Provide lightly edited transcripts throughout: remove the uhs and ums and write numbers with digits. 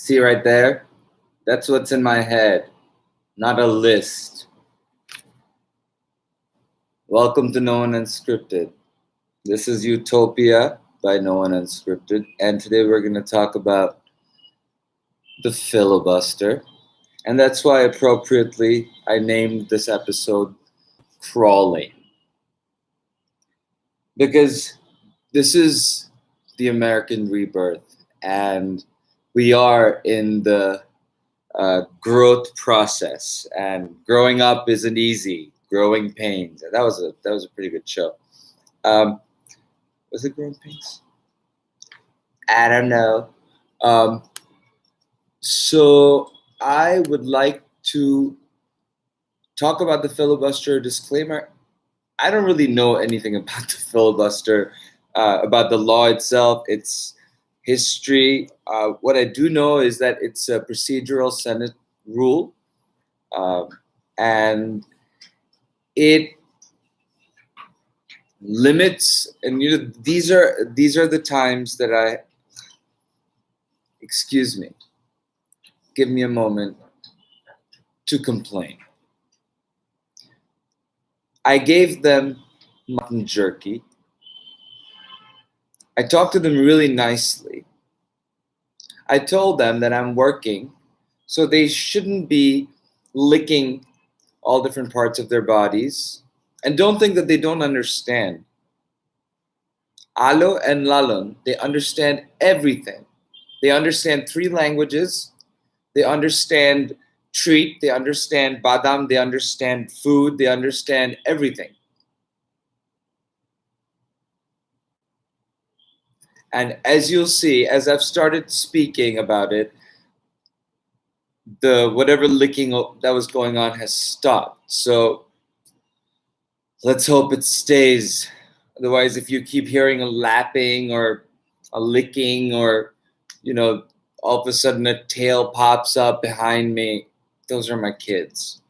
See right there? That's what's in my head, not a list. Welcome to No One Unscripted. This is Utopia by No One Unscripted, and today we're going to talk about the filibuster. And that's why appropriately I named this episode Crawling. Because this is the American rebirth, and we are in the growth process, and growing up isn't easy. Growing Pains. That was a pretty good show. Was it Growing Pains? I don't know. So I would like to talk about the filibuster. Disclaimer: I don't really know anything about the filibuster, about the law itself, its history. What I do know is that it's a procedural Senate rule, and it limits. And these are the times that I. Excuse me. Give me a moment to complain. I gave them mutton jerky. I talked to them really nicely. I told them that I'm working, so they shouldn't be licking all different parts of their bodies. And don't think that they don't understand. Alo and Lalon, they understand everything. They understand 3 languages. They understand treat. They understand badam. They understand food. They understand everything. And as you'll see, as I've started speaking about it, the whatever licking that was going on has stopped. So let's hope it stays. Otherwise, if you keep hearing a lapping or a licking, or all of a sudden a tail pops up behind me, those are my kids.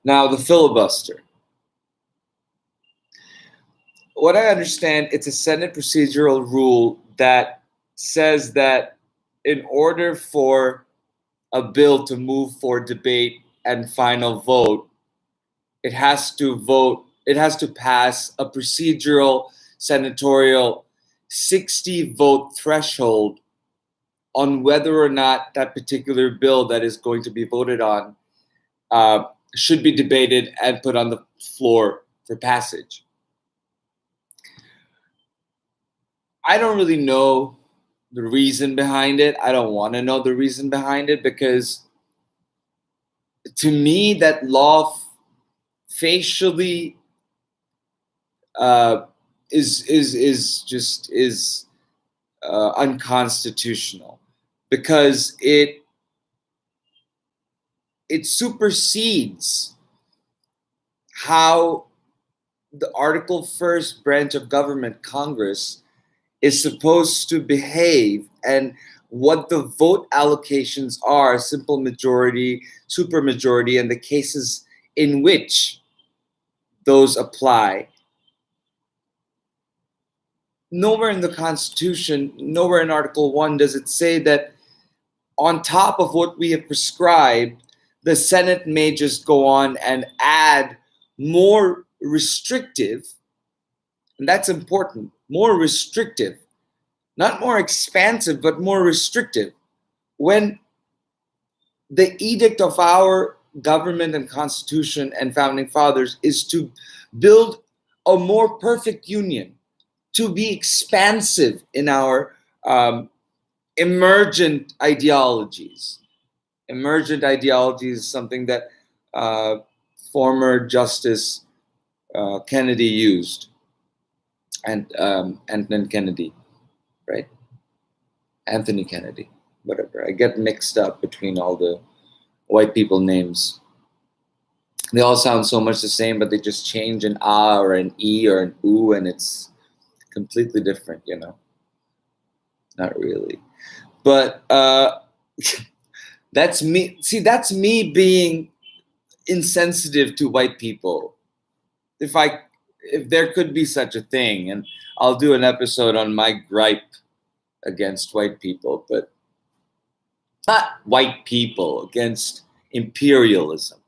Now, the filibuster. What I understand, it's a Senate procedural rule that says that in order for a bill to move for debate and final vote, it has to pass a procedural senatorial 60 vote threshold on whether or not that particular bill that is going to be voted on should be debated and put on the floor for passage. I don't really know the reason behind it. I don't want to know the reason behind it, because to me that law facially is unconstitutional, because it supersedes how the Article 1st branch of government, Congress, is supposed to behave, and what the vote allocations are, simple majority, supermajority, and the cases in which those apply. Nowhere in the Constitution, nowhere in Article 1 does it say that on top of what we have prescribed, the Senate may just go on and add more restrictive, and that's important, more restrictive, not more expansive, but more restrictive. When the edict of our government and Constitution and Founding Fathers is to build a more perfect union, to be expansive in our emergent ideologies. Emergent ideology is something that former Justice Kennedy used, and then Kennedy, right? Anthony Kennedy, whatever. I get mixed up between all the white people names. They all sound so much the same, but they just change an ah or an e or an oo, and it's completely different, Not really. But that's me. See, that's me being insensitive to white people. If there could be such a thing, and I'll do an episode on my gripe against white people, but not white people, against imperialism.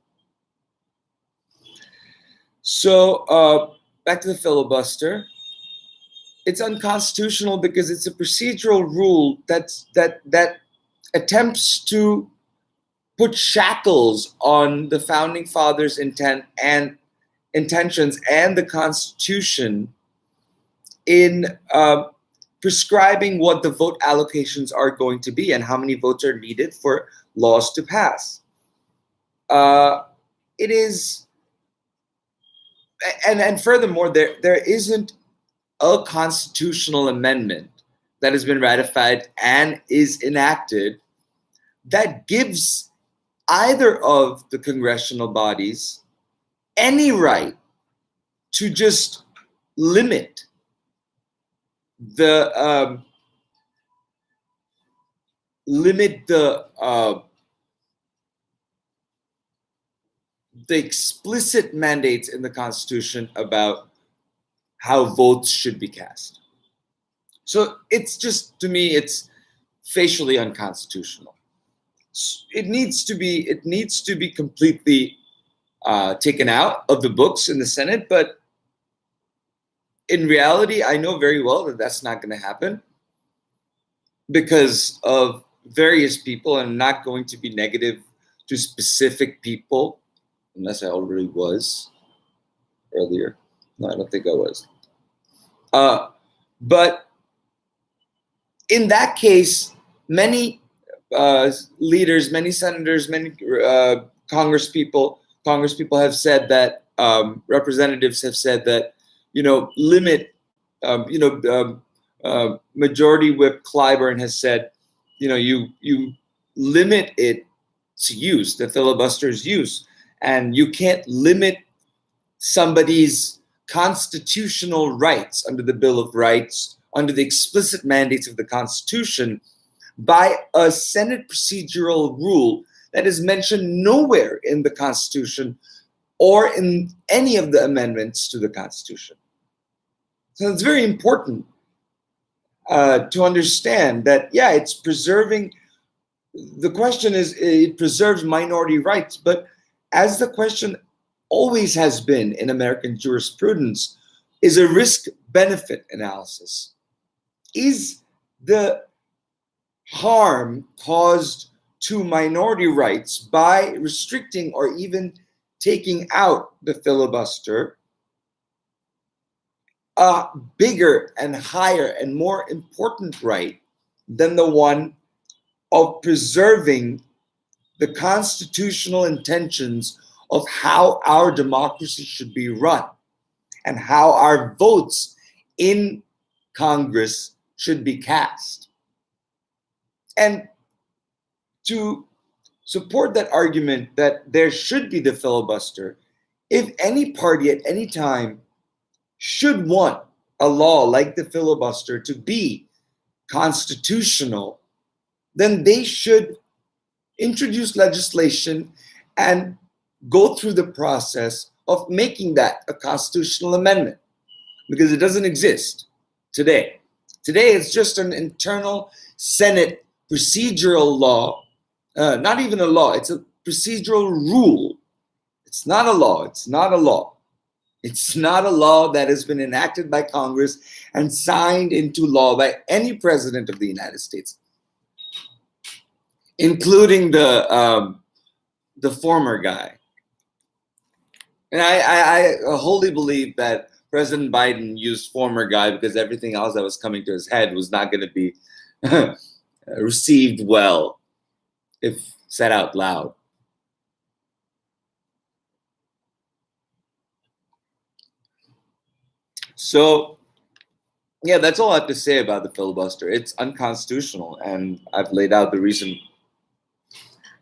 So back to the filibuster. It's unconstitutional because it's a procedural rule that attempts to put shackles on the founding fathers' intent and intentions and the Constitution in prescribing what the vote allocations are going to be and how many votes are needed for laws to pass. It is, and furthermore, there isn't a constitutional amendment that has been ratified and is enacted that gives either of the congressional bodies any right to just limit the explicit mandates in the Constitution about how votes should be cast. So it's just, to me, it's facially unconstitutional. It needs to be completely taken out of the books in the Senate, but in reality, I know very well that that's not going to happen because of various people, and I'm not going to be negative to specific people, unless I already was earlier. No, I don't think I was. But in that case, many leaders, many senators, many congresspeople have said that, representatives have said that, limit, Majority Whip Clyburn has said, you limit its use, the filibuster's use, and you can't limit somebody's constitutional rights under the Bill of Rights, under the explicit mandates of the Constitution, by a Senate procedural rule that is mentioned nowhere in the Constitution or in any of the amendments to the Constitution. So it's very important to understand that, yeah, it's preserving, the question is, it preserves minority rights, but as the question always has been in American jurisprudence, is a risk-benefit analysis. Is the harm caused to minority rights by restricting or even taking out the filibuster a bigger and higher and more important right than the one of preserving the constitutional intentions of how our democracy should be run and how our votes in Congress should be cast? And to support that argument that there should be the filibuster, if any party at any time should want a law like the filibuster to be constitutional, then they should introduce legislation and go through the process of making that a constitutional amendment, because it doesn't exist today. Today, it's just an internal Senate procedural law, not even a law, it's a procedural rule. It's not a law, it's not a law. It's not a law that has been enacted by Congress and signed into law by any president of the United States, including the former guy. And I wholly believe that President Biden used former guy because everything else that was coming to his head was not going to be received well if said out loud. So, yeah, that's all I have to say about the filibuster. It's unconstitutional, and I've laid out the reason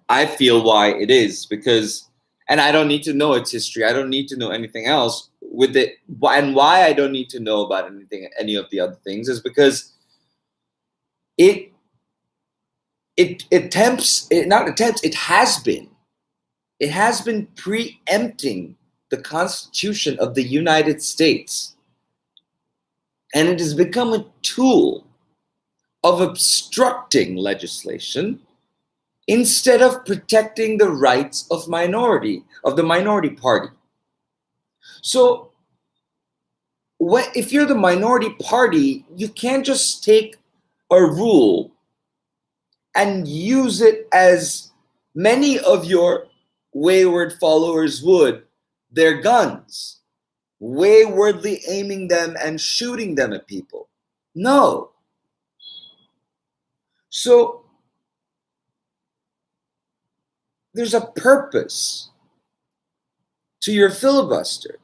I feel why it is, because, and I don't need to know its history. I don't need to know anything else with it. And why I don't need to know about any of the other things is because it has been preempting the Constitution of the United States. And it has become a tool of obstructing legislation instead of protecting the rights of the minority party. So if you're the minority party, you can't just take a rule and use it as many of your wayward followers would their guns, waywardly aiming them and shooting them at people. No. So there's a purpose to your filibuster.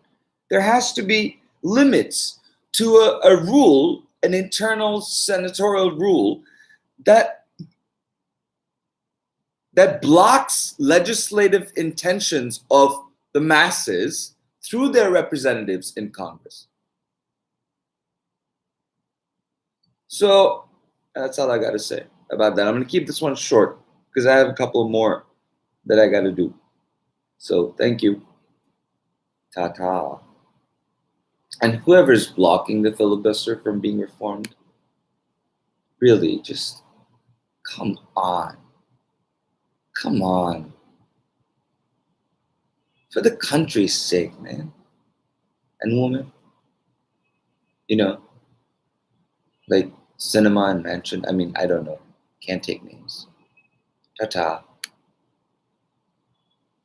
There has to be limits to a rule, an internal senatorial rule that blocks legislative intentions of the masses through their representatives in Congress. So that's all I got to say about that. I'm going to keep this one short because I have a couple more that I got to do. So thank you. Ta-ta. And whoever's blocking the filibuster from being reformed, really, just come on. Come on. For the country's sake, man. And woman. Like Cinema and Mansion. I mean, I don't know. Can't take names. Ta-ta.